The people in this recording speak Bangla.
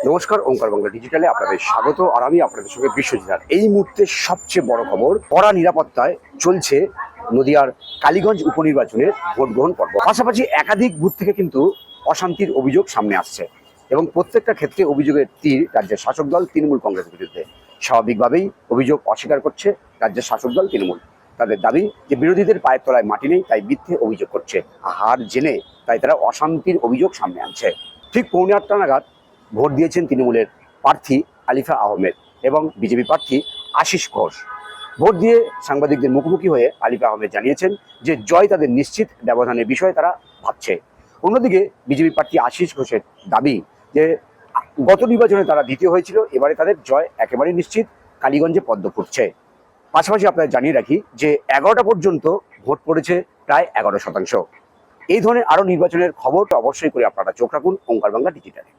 নমস্কার, ওঙ্কার বাংলা ডিজিটালে আপনাদের স্বাগত। আর আমি আপনাদের সঙ্গে বিশ্বজিৎ। এই মুহূর্তে সবচেয়ে বড় খবর, কড়া নিরাপত্তায় চলছে নদিয়ার কালীগঞ্জ উপনির্বাচনের ভোট গ্রহণ পর্ব। পাশাপাশি একাধিক বুথ থেকে কিন্তু অশান্তির অভিযোগ সামনে আসছে এবং প্রত্যেকটা ক্ষেত্রে অভিযোগের তীর রাজ্যের শাসক দল তৃণমূল কংগ্রেসের বিরুদ্ধে। স্বাভাবিকভাবেই অভিযোগ অস্বীকার করছে রাজ্যের শাসক দল তৃণমূল। তাদের দাবি যে বিরোধীদের পায়ের তলায় মাটি নেই, তাই মিথ্যে অভিযোগ করছে। হার জেনে তাই তারা অশান্তির অভিযোগ সামনে আনছে। ঠিক 8:45 নাগাদ ভোট দিয়েছেন তৃণমূলের প্রার্থী আলিফা আহমেদ এবং বিজেপি প্রার্থী আশিস ঘোষ। ভোট দিয়ে সাংবাদিকদের মুখোমুখি হয়ে আলিফা আহমেদ জানিয়েছেন যে জয় তাদের নিশ্চিত, ব্যবধানের বিষয়ে তারা ভাবছে। অন্যদিকে বিজেপি প্রার্থী আশিস ঘোষের দাবি যে গত নির্বাচনে তারা দ্বিতীয় হয়েছিল, এবারে তাদের জয় একেবারে নিশ্চিত, কালীগঞ্জে পদ্ম ফুটছে। পাশাপাশি আপনাদের জানিয়ে রাখি যে 11টা পর্যন্ত ভোট পড়েছে প্রায় 11%। এই ধরনের আরও নির্বাচনের খবরটা অবশ্যই করে আপনারা চোখ রাখুন ওঙ্কার বাংলা ডিজিটালে।